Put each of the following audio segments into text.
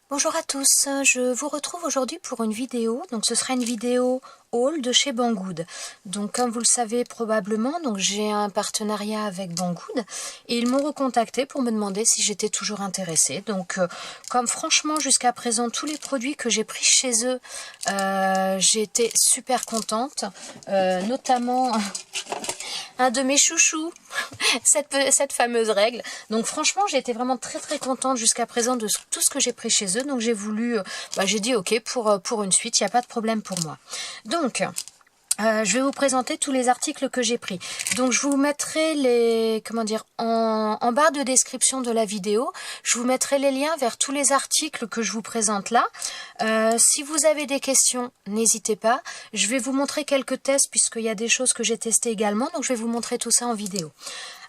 Bonjour à tous, je vous retrouve aujourd'hui pour une vidéo, donc ce sera une vidéo haul de chez Banggood. Donc comme vous le savez probablement, donc j'ai un partenariat avec Banggood et ils m'ont recontacté pour me demander si j'étais toujours intéressée. Donc comme franchement jusqu'à présent tous les produits que j'ai pris chez eux, j'ai été super contente, notamment un de mes chouchous, cette fameuse règle. Donc franchement j'ai été vraiment très contente jusqu'à présent de tout ce que j'ai pris chez eux. Donc j'ai voulu, j'ai dit ok pour une suite, il n'y a pas de problème pour moi. Donc je vais vous présenter tous les articles que j'ai pris. Donc je vous mettrai les, en barre de description de la vidéo, je vous mettrai les liens vers tous les articles que je vous présente là. Si vous avez des questions, n'hésitez pas. Je vais vous montrer quelques tests puisqu'il y a des choses que j'ai testées également. Donc je vais vous montrer tout ça en vidéo.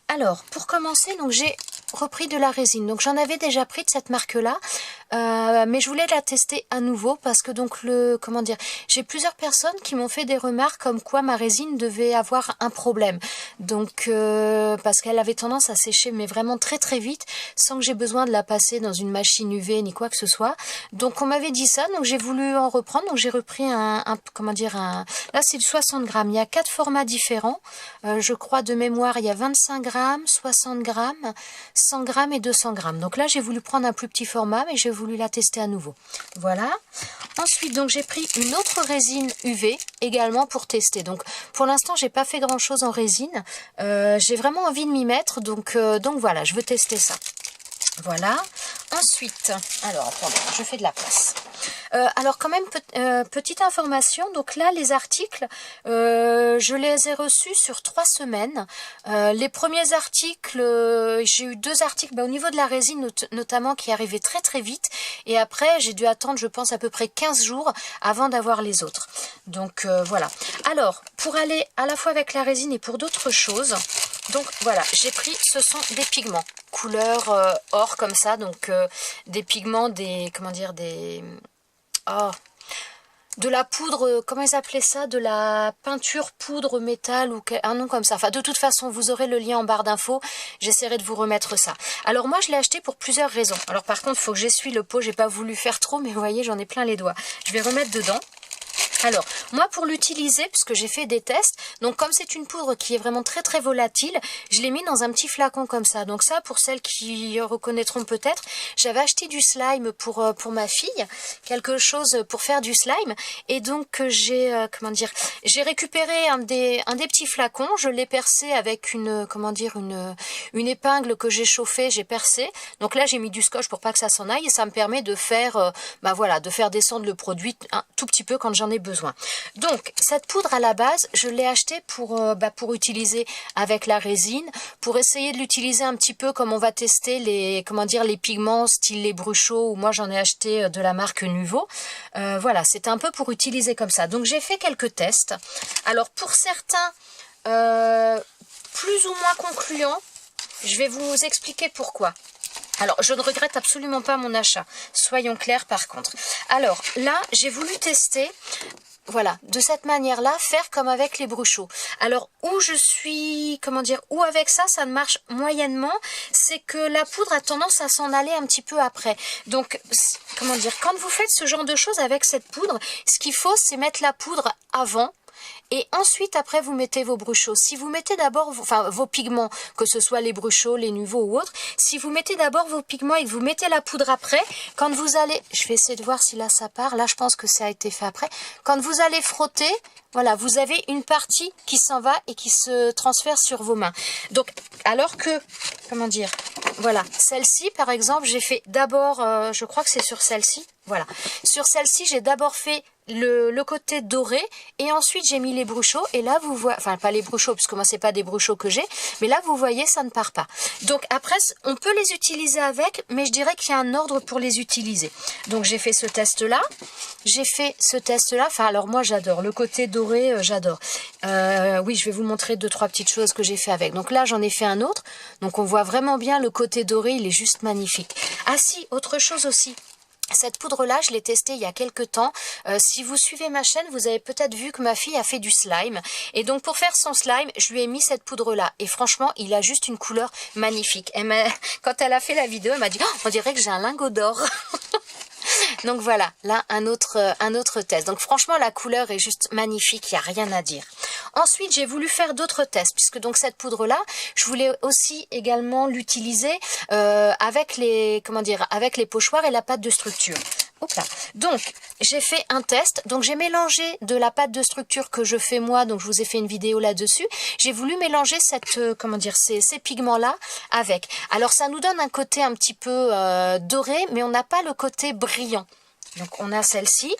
Alors, pour commencer, donc j'ai repris de la résine. Donc j'en avais déjà pris de cette marque-là, mais je voulais la tester à nouveau parce que donc j'ai plusieurs personnes qui m'ont fait des remarques comme quoi ma résine devait avoir un problème. Donc parce qu'elle avait tendance à sécher, mais vraiment très vite, sans que j'ai besoin de la passer dans une machine UV ni quoi que ce soit. Donc on m'avait dit ça, donc j'ai voulu en reprendre. Donc j'ai repris là c'est du 60 grammes. Il y a 4 formats différents. Je crois de mémoire, il y a 25 grammes. 60 grammes, 100 grammes et 200 grammes. Donc là, j'ai voulu prendre un plus petit format, mais j'ai voulu la tester à nouveau. Voilà. Ensuite, donc j'ai pris une autre résine UV également pour tester. Donc pour l'instant, j'ai pas fait grand chose en résine. J'ai vraiment envie de m'y mettre. Donc voilà, je veux tester ça. Voilà. Ensuite, alors attendez, je fais de la place. Alors quand même, petite information, donc là les articles, je les ai reçus sur 3 semaines. Les premiers articles, j'ai eu 2 articles au niveau de la résine notamment qui arrivaient très vite. Et après j'ai dû attendre je pense à peu près 15 jours avant d'avoir les autres. Donc voilà. Alors pour aller à la fois avec la résine et pour d'autres choses, donc voilà, j'ai pris, ce sont des pigments couleur or comme ça, donc des pigments, de la poudre, comment ils appelaient ça, de la peinture poudre métal ou un nom comme ça. Enfin, de toute façon, vous aurez le lien en barre d'infos. J'essaierai de vous remettre ça. Alors moi, je l'ai acheté pour plusieurs raisons. Alors par contre, il faut que j'essuie le pot. J'ai pas voulu faire trop, mais vous voyez, j'en ai plein les doigts. Je vais remettre dedans. Alors, moi pour l'utiliser, puisque j'ai fait des tests, donc comme c'est une poudre qui est vraiment très volatile, je l'ai mis dans un petit flacon comme ça. Donc ça, pour celles qui reconnaîtront peut-être, j'avais acheté du slime pour ma fille, quelque chose pour faire du slime, et donc j'ai récupéré un des petits flacons, je l'ai percé avec une épingle que j'ai chauffée, j'ai percé. Donc là, j'ai mis du scotch pour pas que ça s'en aille, et ça me permet de faire, de faire descendre le produit un tout petit peu quand j'en ai besoin. Donc cette poudre à la base, je l'ai achetée pour utiliser avec la résine, pour essayer de l'utiliser un petit peu comme on va tester les pigments style les bruchaux, ou moi j'en ai acheté de la marque Nuvo. Voilà, c'est un peu pour utiliser comme ça. Donc j'ai fait quelques tests. Alors pour certains plus ou moins concluants, je vais vous expliquer pourquoi. Alors, je ne regrette absolument pas mon achat. Soyons clairs par contre. Alors, là, j'ai voulu tester, voilà, de cette manière-là, faire comme avec les bruchaux. Alors, où avec ça, ça ne marche moyennement, c'est que la poudre a tendance à s'en aller un petit peu après. Donc, quand vous faites ce genre de choses avec cette poudre, ce qu'il faut, c'est mettre la poudre avant. Et ensuite, après, vous mettez vos bruchaux. Si vous mettez d'abord vos pigments, que ce soit les bruchaux, les Nuvo ou autres, si vous mettez d'abord vos pigments et que vous mettez la poudre après, quand vous allez... Je vais essayer de voir si là ça part. Là, je pense que ça a été fait après. Quand vous allez frotter, voilà, vous avez une partie qui s'en va et qui se transfère sur vos mains. Donc, alors que... Voilà, celle-ci, par exemple, j'ai fait d'abord... je crois que c'est sur celle-ci. Voilà. Sur celle-ci, j'ai d'abord fait le côté doré et ensuite j'ai mis les bruchaux et là vous voyez, enfin pas les bruchaux parce que moi c'est pas des bruchaux que j'ai, mais là vous voyez ça ne part pas. Donc après on peut les utiliser avec, mais je dirais qu'il y a un ordre pour les utiliser. Donc j'ai fait ce test là, enfin alors moi j'adore le côté doré, j'adore. Oui, je vais vous montrer 2-3 petites choses que j'ai fait avec. Donc là j'en ai fait un autre, donc on voit vraiment bien le côté doré, il est juste magnifique. Ah si, autre chose aussi. Cette poudre-là, je l'ai testée il y a quelques temps. Si vous suivez ma chaîne, vous avez peut-être vu que ma fille a fait du slime. Et donc, pour faire son slime, je lui ai mis cette poudre-là. Et franchement, il a juste une couleur magnifique. Quand elle a fait la vidéo, elle m'a dit oh, « On dirait que j'ai un lingot d'or ». Donc voilà, là un autre test. Donc franchement la couleur est juste magnifique, il n'y a rien à dire. Ensuite j'ai voulu faire d'autres tests puisque donc cette poudre là, je voulais aussi également l'utiliser avec les avec les pochoirs et la pâte de structure. Hop là. Donc j'ai fait un test, donc j'ai mélangé de la pâte de structure que je fais moi, donc je vous ai fait une vidéo là-dessus. J'ai voulu mélanger cette ces pigments là avec. Alors ça nous donne un côté un petit peu doré, mais on n'a pas le côté brillant. Donc on a celle-ci.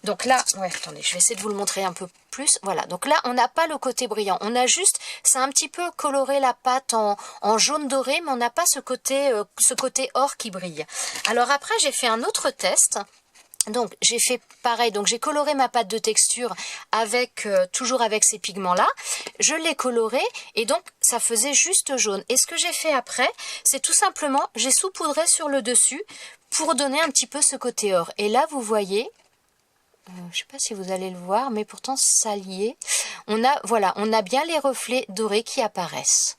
Donc là, ouais, attendez, je vais essayer de vous le montrer un peu plus. Voilà, donc là on n'a pas le côté brillant. On a juste, c'est un petit peu coloré la pâte en jaune doré, mais on n'a pas ce côté or qui brille. Alors après j'ai fait un autre test. Donc j'ai fait pareil, donc j'ai coloré ma pâte de texture avec toujours avec ces pigments là, je l'ai coloré et donc ça faisait juste jaune. Et ce que j'ai fait après, c'est tout simplement j'ai saupoudré sur le dessus pour donner un petit peu ce côté or. Et là vous voyez, je sais pas si vous allez le voir, mais pourtant ça y est, on a bien les reflets dorés qui apparaissent.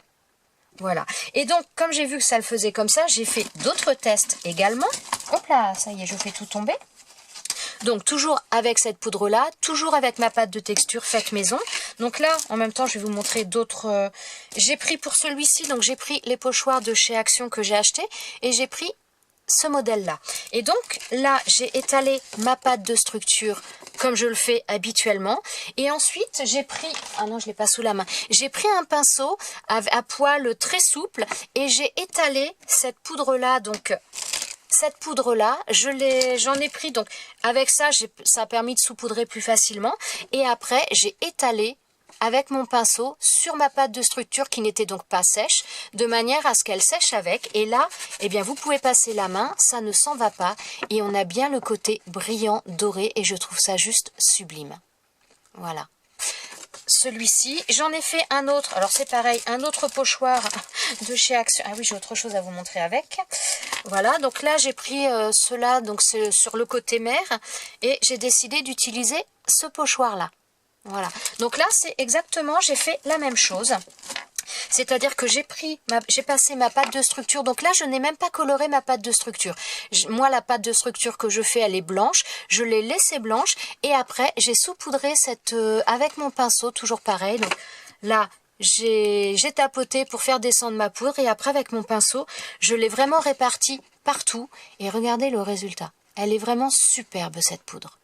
Voilà. Et donc, comme j'ai vu que ça le faisait comme ça, j'ai fait d'autres tests également. Hop là, ça y est, je fais tout tomber. Donc, toujours avec cette poudre-là, toujours avec ma pâte de texture faite maison. Donc là, en même temps, je vais vous montrer d'autres... J'ai pris pour celui-ci, donc j'ai pris les pochoirs de chez Action que j'ai acheté et j'ai pris ce modèle-là. Et donc, là, j'ai étalé ma pâte de structure comme je le fais habituellement. Et ensuite, j'ai pris... Ah non, je l'ai pas sous la main. J'ai pris un pinceau à poil très souple et j'ai étalé cette poudre-là, donc... Cette poudre-là, j'en ai pris, donc avec ça, ça a permis de saupoudrer plus facilement. Et après, j'ai étalé avec mon pinceau sur ma pâte de structure qui n'était donc pas sèche, de manière à ce qu'elle sèche avec. Et là, eh bien, vous pouvez passer la main, ça ne s'en va pas. Et on a bien le côté brillant, doré, et je trouve ça juste sublime. Voilà. Celui-ci, j'en ai fait un autre, alors c'est pareil, un autre pochoir de chez Action. Ah oui, j'ai autre chose à vous montrer avec. Voilà, donc là j'ai pris cela, donc c'est sur le côté mer, et j'ai décidé d'utiliser ce pochoir là. Voilà, donc là c'est exactement, j'ai fait la même chose. C'est-à-dire que j'ai passé ma pâte de structure. Donc là, je n'ai même pas coloré ma pâte de structure. Moi, la pâte de structure que je fais, elle est blanche. Je l'ai laissée blanche. Et après, j'ai saupoudré avec mon pinceau, toujours pareil. Donc là, j'ai tapoté pour faire descendre ma poudre. Et après, avec mon pinceau, je l'ai vraiment répartie partout. Et regardez le résultat. Elle est vraiment superbe, cette poudre.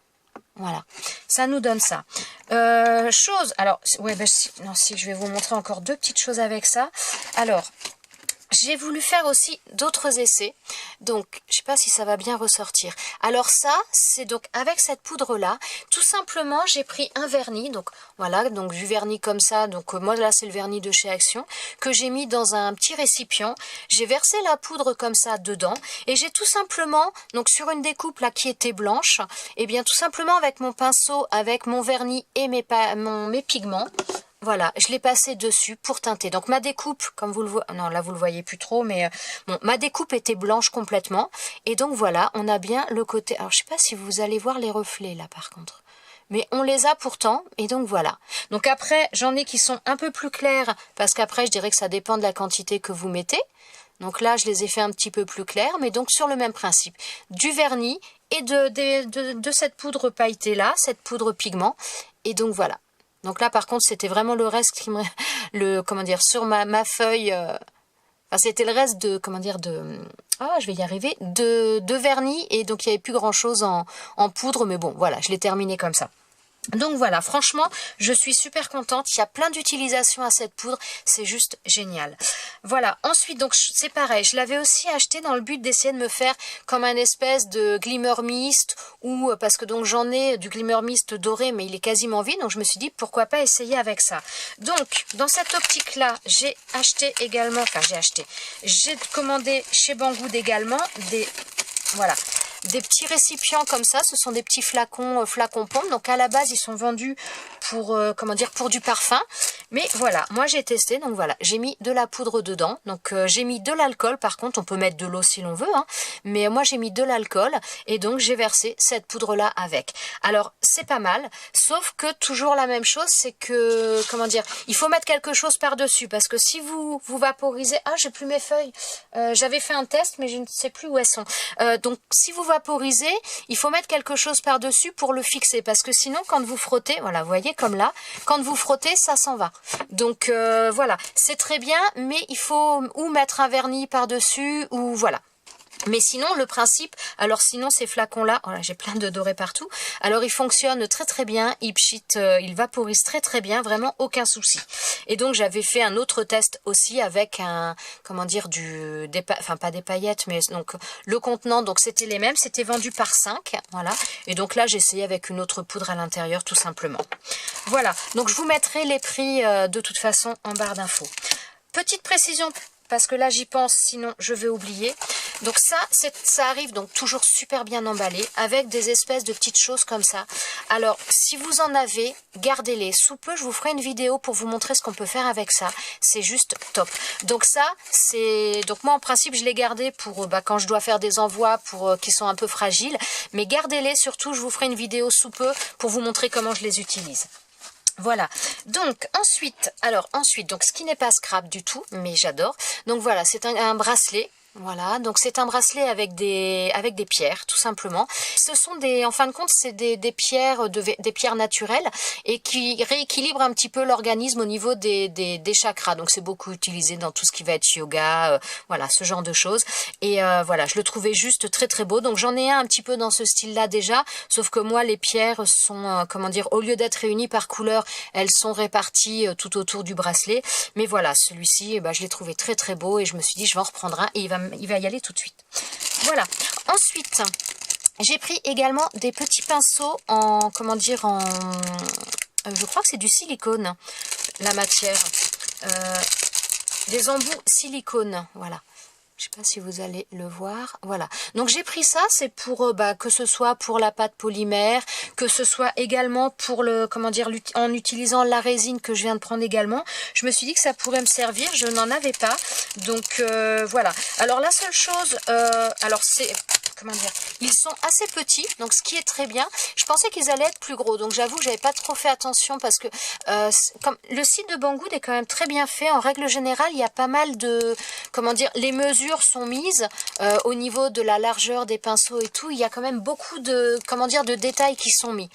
Voilà, ça nous donne ça. Alors, ouais, si, je vais vous montrer encore deux petites choses avec ça. Alors, j'ai voulu faire aussi d'autres essais. Donc, je sais pas si ça va bien ressortir. Alors ça, c'est donc avec cette poudre-là, tout simplement, j'ai pris un vernis. Donc, voilà, donc du vernis comme ça. Donc, moi, là, c'est le vernis de chez Action que j'ai mis dans un petit récipient. J'ai versé la poudre comme ça dedans. Et j'ai tout simplement, donc sur une découpe là qui était blanche, et bien tout simplement avec mon pinceau, avec mon vernis et mes pigments, voilà, je l'ai passé dessus pour teinter. Donc ma découpe, comme vous le voyez, non là vous le voyez plus trop, mais bon, ma découpe était blanche complètement. Et donc voilà, on a bien le côté... Alors je sais pas si vous allez voir les reflets là par contre. Mais on les a pourtant, et donc voilà. Donc après, j'en ai qui sont un peu plus clairs, parce qu'après je dirais que ça dépend de la quantité que vous mettez. Donc là, je les ai fait un petit peu plus clairs, mais donc sur le même principe. Du vernis et de cette poudre pailletée là, cette poudre pigment. Et donc voilà. Donc là, par contre, c'était vraiment le reste qui me... sur ma feuille... Enfin, c'était le reste de... je vais y arriver. De vernis. Et donc, il n'y avait plus grand-chose en poudre. Mais bon, voilà, je l'ai terminé comme ça. Donc voilà, franchement, je suis super contente. Il y a plein d'utilisations à cette poudre. C'est juste génial. Voilà, ensuite, donc c'est pareil. Je l'avais aussi acheté dans le but d'essayer de me faire comme un espèce de glimmer mist. Ou parce que donc j'en ai du glimmer mist doré, mais il est quasiment vide. Donc je me suis dit, pourquoi pas essayer avec ça. Donc, dans cette optique-là, j'ai acheté également... J'ai commandé chez Banggood également des petits récipients comme ça. Ce sont des petits flacons pommes. Donc à la base, ils sont vendus pour pour du parfum. Mais voilà, moi j'ai testé, donc voilà, j'ai mis de la poudre dedans. Donc j'ai mis de l'alcool, par contre on peut mettre de l'eau si l'on veut, hein, mais moi j'ai mis de l'alcool et donc j'ai versé cette poudre-là avec. Alors c'est pas mal, sauf que toujours la même chose, c'est que, comment dire, il faut mettre quelque chose par-dessus, parce que si vous vaporisez... Ah, j'ai plus mes feuilles, j'avais fait un test, mais je ne sais plus où elles sont. Donc si vous vaporisez, il faut mettre quelque chose par-dessus pour le fixer, parce que sinon quand vous frottez, voilà, vous voyez comme là, quand vous frottez, ça s'en va. Donc voilà, c'est très bien, mais il faut ou mettre un vernis par-dessus, ou voilà. Mais sinon, le principe, alors sinon ces flacons-là, voilà, j'ai plein de dorés partout, alors ils fonctionnent très très bien, ils ils vaporisent très très bien, vraiment aucun souci. Et donc j'avais fait un autre test aussi avec un, comment dire, enfin pas des paillettes, mais donc le contenant, donc c'était les mêmes, c'était vendu par 5, voilà. Et donc là j'ai essayé avec une autre poudre à l'intérieur tout simplement. Voilà, donc je vous mettrai les prix de toute façon en barre d'infos. Petite précision, parce que là j'y pense, sinon je vais oublier. Donc ça arrive donc toujours super bien emballé, avec des espèces de petites choses comme ça. Alors si vous en avez, gardez-les. Sous peu je vous ferai une vidéo pour vous montrer ce qu'on peut faire avec ça. C'est juste top. Donc ça, c'est... Donc moi en principe je l'ai gardé pour quand je dois faire des envois pour qui sont un peu fragiles. Mais gardez-les surtout, je vous ferai une vidéo sous peu pour vous montrer comment je les utilise. Voilà, donc ensuite, donc ce qui n'est pas scrap du tout, mais j'adore. Donc voilà, c'est un bracelet. Voilà, donc c'est un bracelet avec des pierres, tout simplement. Ce sont en fin de compte, c'est des pierres, des pierres naturelles et qui rééquilibrent un petit peu l'organisme au niveau des chakras. Donc c'est beaucoup utilisé dans tout ce qui va être yoga, voilà, ce genre de choses. Et voilà, je le trouvais juste très très beau. Donc j'en ai un petit peu dans ce style-là déjà, sauf que moi les pierres sont, comment dire, au lieu d'être réunies par couleur, elles sont réparties tout autour du bracelet. Mais voilà, celui-ci, je l'ai trouvé très très beau et je me suis dit je vais en reprendre un et il va y aller tout de suite. Voilà. Ensuite, j'ai pris également des petits pinceaux en, comment dire, je crois que c'est du silicone, la matière. Des embouts silicone, voilà. Je sais pas si vous allez le voir. Voilà. Donc j'ai pris ça, c'est pour que ce soit pour la pâte polymère, que ce soit également pour le, comment dire, en utilisant la résine que je viens de prendre également. Je me suis dit que ça pourrait me servir, je n'en avais pas. Donc voilà. Alors la seule chose, alors c'est... Comment dire, ils sont assez petits, donc ce qui est très bien. Je pensais qu'ils allaient être plus gros, donc j'avoue que j'avais pas trop fait attention parce que comme le site de Banggood est quand même très bien fait. En règle générale, il y a pas mal de, comment dire, les mesures sont mises au niveau de la largeur des pinceaux et tout. Il y a quand même beaucoup de, comment dire, de détails qui sont mis.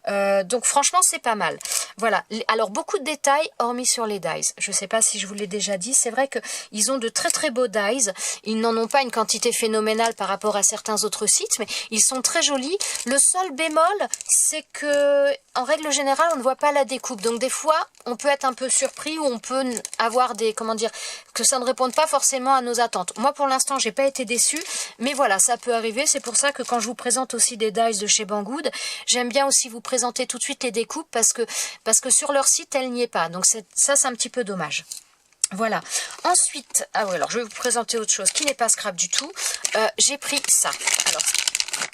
Donc franchement c'est pas mal. Voilà, alors beaucoup de détails hormis sur les dies. Je sais pas si je vous l'ai déjà dit, c'est vrai que ils ont de très très beaux dies. Ils n'en ont pas une quantité phénoménale par rapport à certains autres sites, mais ils sont très jolis. Le seul bémol, c'est que en règle générale on ne voit pas la découpe, donc des fois on peut être un peu surpris ou on peut avoir des, comment dire, que ça ne réponde pas forcément à nos attentes. Moi pour l'instant j'ai pas été déçue, mais voilà, ça peut arriver. C'est pour ça que quand je vous présente aussi des dies de chez Banggood, j'aime bien aussi vous présenter tout de suite les découpes parce que sur leur site elle n'y est pas, donc ça c'est un petit peu dommage. Voilà. Ensuite, ah oui, alors je vais vous présenter autre chose qui n'est pas scrap du tout. J'ai pris ça. Alors,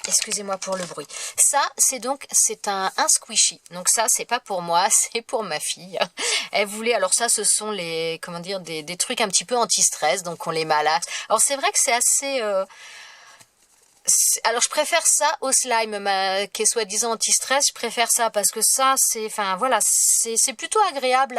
excusez-moi pour le bruit. Ça, c'est un squishy. Donc ça, c'est pas pour moi, c'est pour ma fille. Elle voulait, alors ça, ce sont les, comment dire, des trucs un petit peu anti-stress, donc on les malaxe. Alors c'est vrai que c'est assez... alors je préfère ça au slime qui est soi-disant anti-stress. Je préfère ça parce que ça c'est, enfin voilà, c'est plutôt agréable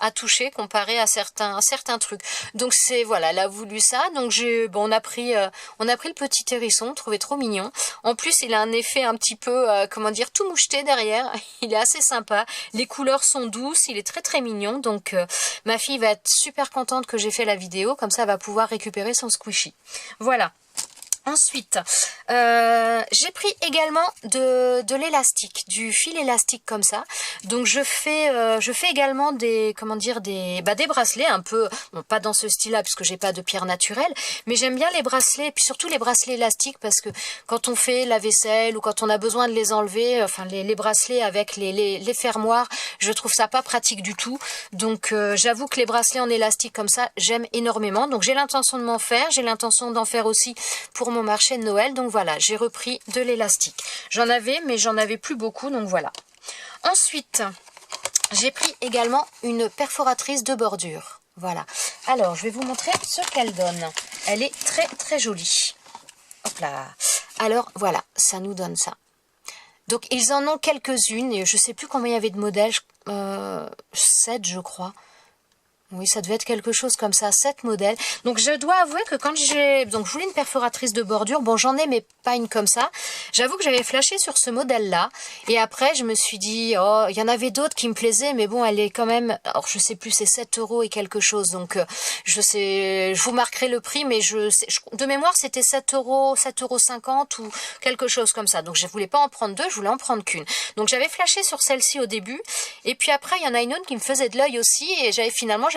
à toucher comparé à certains trucs. Donc c'est, voilà, elle a voulu ça, donc on a pris le petit hérisson, on trouvait trop mignon. En plus il a un effet un petit peu comment dire, tout moucheté derrière. Il est assez sympa, les couleurs sont douces, il est très très mignon. Donc ma fille va être super contente que j'ai fait la vidéo, comme ça elle va pouvoir récupérer son squishy. Voilà. Ensuite, j'ai pris également de l'élastique, du fil élastique comme ça. Donc je fais également des, comment dire, des bracelets un peu, bon, pas dans ce style-là puisque j'ai pas de pierre naturelle, mais j'aime bien les bracelets, et puis surtout les bracelets élastiques parce que quand on fait la vaisselle ou quand on a besoin de les enlever, enfin les bracelets avec les fermoirs, je trouve ça pas pratique du tout. Donc j'avoue que les bracelets en élastique comme ça, j'aime énormément. Donc j'ai l'intention de m'en faire, j'ai l'intention d'en faire aussi pour mon marché de Noël. Donc voilà, j'ai repris de l'élastique. J'en avais, mais j'en avais plus beaucoup, donc voilà. Ensuite, j'ai pris également une perforatrice de bordure. Voilà. Alors, je vais vous montrer ce qu'elle donne. Elle est très très jolie. Hop là. Alors, voilà, ça nous donne ça. Donc, ils en ont quelques-unes. Et je ne sais plus combien il y avait de modèles. 7, je crois. Oui, ça devait être quelque chose comme ça, 7 modèles. Donc, je dois avouer que quand donc je voulais une perforatrice de bordure. Bon, j'en ai, mais pas une comme ça. J'avoue que j'avais flashé sur ce modèle-là. Et après, je me suis dit, oh, il y en avait d'autres qui me plaisaient. Mais bon, elle est quand même... Alors, je sais plus, c'est 7 € et quelque chose. Donc, je vous marquerai le prix. Mais de mémoire, c'était 7 €, 7,50 € ou quelque chose comme ça. Donc, je voulais pas en prendre deux, je voulais en prendre qu'une. Donc, j'avais flashé sur celle-ci au début. Et puis après, il y en a une autre qui me faisait de l'œil aussi. Et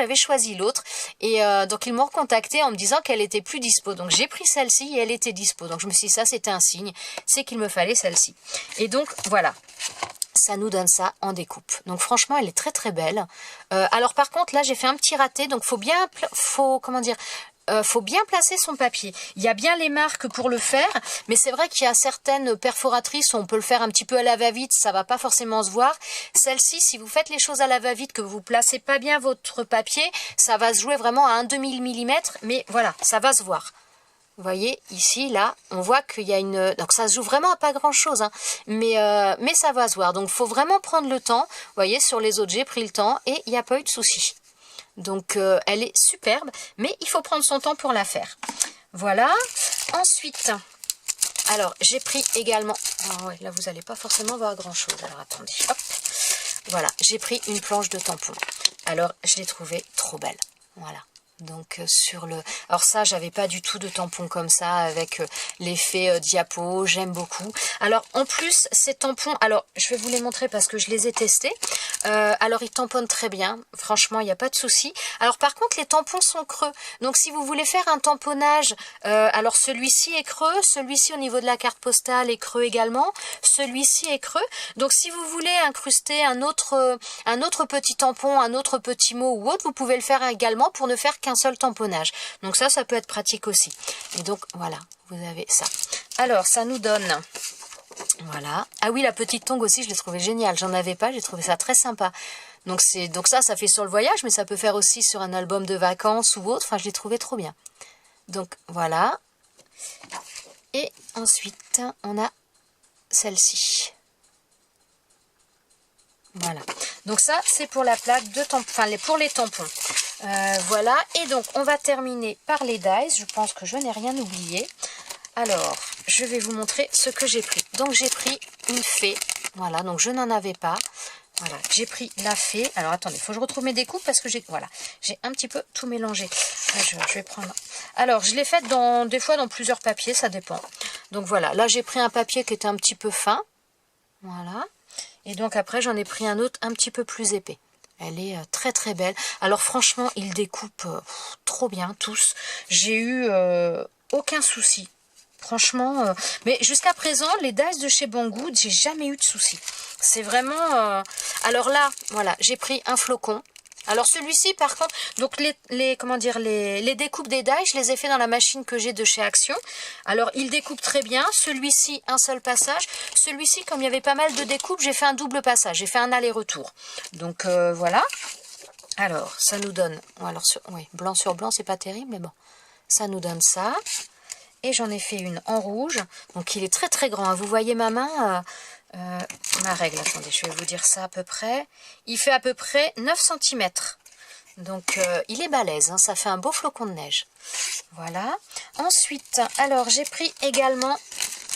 j'avais choisi l'autre et donc ils m'ont recontacté en me disant qu'elle était plus dispo. Donc j'ai pris celle-ci et elle était dispo. Donc je me suis dit ça c'était un signe, c'est qu'il me fallait celle-ci. Et donc voilà, ça nous donne ça en découpe. Donc franchement elle est très très belle. Alors par contre là j'ai fait un petit raté, donc faut bien placer son papier. Il y a bien les marques pour le faire, mais c'est vrai qu'il y a certaines perforatrices où on peut le faire un petit peu à la va-vite, ça va pas forcément se voir. Celle-ci, si vous faites les choses à la va-vite, que vous placez pas bien votre papier, ça va se jouer vraiment à un demi-millimètre, mais voilà, ça va se voir. Vous voyez, ici, là, on voit qu'il y a une... Donc ça se joue vraiment à pas grand-chose, hein, mais ça va se voir. Donc il faut vraiment prendre le temps. Vous voyez, sur les autres, j'ai pris le temps et il n'y a pas eu de souci. Donc, elle est superbe, mais il faut prendre son temps pour la faire. Voilà. Ensuite, alors, j'ai pris également... Oh ouais, là, vous n'allez pas forcément voir grand-chose. Alors, attendez. Hop. Voilà, j'ai pris une planche de tampons. Alors, je l'ai trouvée trop belle. Voilà. Donc sur le... Alors ça, j'avais pas du tout de tampons comme ça avec l'effet diapo, j'aime beaucoup. Alors en plus, ces tampons, alors je vais vous les montrer parce que je les ai testés. Alors ils tamponnent très bien, franchement, il n'y a pas de souci. Alors par contre, les tampons sont creux. Donc si vous voulez faire un tamponnage, alors celui-ci est creux, celui-ci au niveau de la carte postale est creux également, celui-ci est creux. Donc si vous voulez incruster un autre petit tampon, un autre petit mot ou autre, vous pouvez le faire également pour ne faire qu'un seul tamponnage. Donc ça peut être pratique aussi. Et donc voilà, vous avez ça. Alors ça nous donne, voilà. Ah oui, la petite tongue aussi, je l'ai trouvé géniale. J'en avais pas, j'ai trouvé ça très sympa. Donc ça fait sur le voyage, mais ça peut faire aussi sur un album de vacances ou autre. Enfin, je l'ai trouvé trop bien. Donc voilà. Et ensuite, on a celle-ci. Voilà. Donc ça, c'est pour la plaque de tampons, enfin pour les tampons. Voilà. Et donc, on va terminer par les dies. Je pense que je n'ai rien oublié. Alors, je vais vous montrer ce que j'ai pris. Donc, j'ai pris une fée. Voilà. Donc, je n'en avais pas. Voilà. J'ai pris la fée. Alors, attendez, il faut que je retrouve mes découpes parce que j'ai un petit peu tout mélangé. Là, je vais prendre... Alors, je l'ai faite des fois dans plusieurs papiers. Ça dépend. Donc, voilà. Là, j'ai pris un papier qui était un petit peu fin. Voilà. Et donc après, j'en ai pris un autre un petit peu plus épais. Elle est très très belle. Alors franchement, ils découpent trop bien tous. J'ai eu aucun souci. Franchement, mais jusqu'à présent, les dies de chez Banggood, j'ai jamais eu de souci. C'est vraiment... Alors là, voilà, j'ai pris un flocon. Alors celui-ci par contre, donc les découpes des dies, je les ai fait dans la machine que j'ai de chez Action. Alors il découpe très bien, celui-ci un seul passage, celui-ci comme il y avait pas mal de découpes, j'ai fait un double passage, j'ai fait un aller-retour. Donc voilà. Alors ça nous donne, alors oui, blanc sur blanc c'est pas terrible mais bon, ça nous donne ça. Et j'en ai fait une en rouge, donc il est très très grand, hein. Vous voyez ma main, ma règle, attendez, je vais vous dire ça à peu près. Il fait à peu près 9 cm. Donc, il est balèze, hein, ça fait un beau flocon de neige. Voilà. Ensuite, alors, j'ai pris également,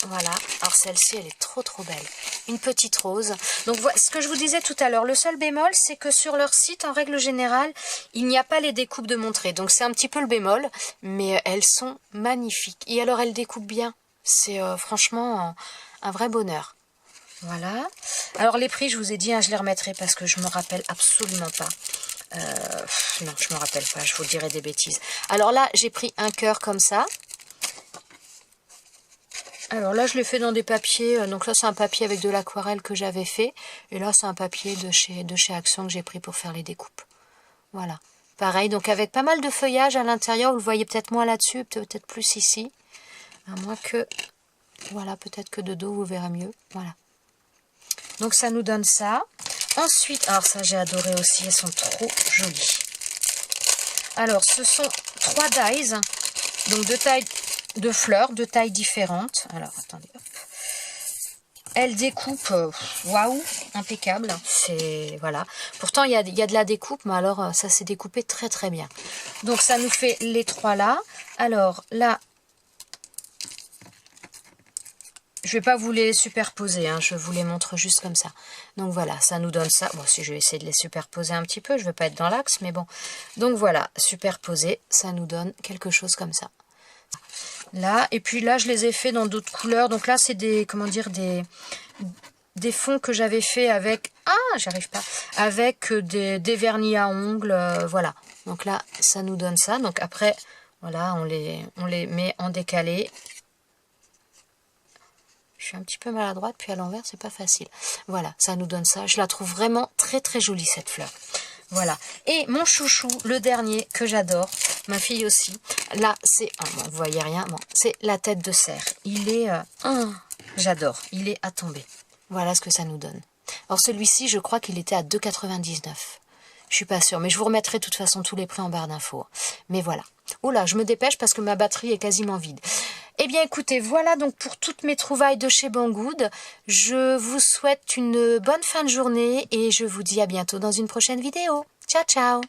voilà, alors celle-ci, elle est trop trop belle. Une petite rose. Donc, voilà, ce que je vous disais tout à l'heure, le seul bémol, c'est que sur leur site, en règle générale, il n'y a pas les découpes de montrer. Donc, c'est un petit peu le bémol, mais elles sont magnifiques. Et alors, elles découpent bien. C'est franchement un vrai bonheur. Voilà. Alors les prix, je vous ai dit, hein, je les remettrai parce que je me rappelle absolument pas. Non, je me rappelle pas, je vous dirai des bêtises. Alors là, j'ai pris un cœur comme ça. Alors là, je l'ai fait dans des papiers. Donc là, c'est un papier avec de l'aquarelle que j'avais fait. Et là, c'est un papier de chez Action que j'ai pris pour faire les découpes. Voilà. Pareil, donc avec pas mal de feuillage à l'intérieur. Vous le voyez peut-être moins là-dessus, peut-être plus ici. À moins que... Voilà, peut-être que de dos, vous verrez mieux. Voilà. Donc ça nous donne ça. Ensuite, alors ça j'ai adoré aussi, elles sont trop jolies. Alors ce sont 3 dies, donc de taille de fleurs, de tailles différentes. Alors attendez, hop. Elle découpe, waouh, impeccable. C'est voilà. Pourtant il y a de la découpe, mais alors ça s'est découpé très très bien. Donc ça nous fait les 3 là. Alors là, je vais pas vous les superposer, hein, je vous les montre juste comme ça. Donc voilà, ça nous donne ça. Bon, si je vais essayer de les superposer un petit peu, je vais pas être dans l'axe, mais bon. Donc voilà, superposer, ça nous donne quelque chose comme ça. Là, et puis là, je les ai fait dans d'autres couleurs. Donc là, c'est des, comment dire, des fonds que j'avais fait avec, j'arrive pas, avec des vernis à ongles, voilà. Donc là, ça nous donne ça. Donc après, voilà, on les met en décalé. Je suis un petit peu maladroite, puis à l'envers, c'est pas facile. Voilà, ça nous donne ça. Je la trouve vraiment très très jolie, cette fleur. Voilà. Et mon chouchou, le dernier, que j'adore, ma fille aussi. Là, c'est... Oh, bon, vous voyez rien. Bon, c'est la tête de cerf. Il est... j'adore. Il est à tomber. Voilà ce que ça nous donne. Alors celui-ci, je crois qu'il était à 2,99 €. Je suis pas sûre, mais je vous remettrai de toute façon tous les prix en barre d'infos. Mais voilà. Oh là, je me dépêche parce que ma batterie est quasiment vide. Eh bien écoutez, voilà donc pour toutes mes trouvailles de chez Banggood. Je vous souhaite une bonne fin de journée et je vous dis à bientôt dans une prochaine vidéo. Ciao ciao!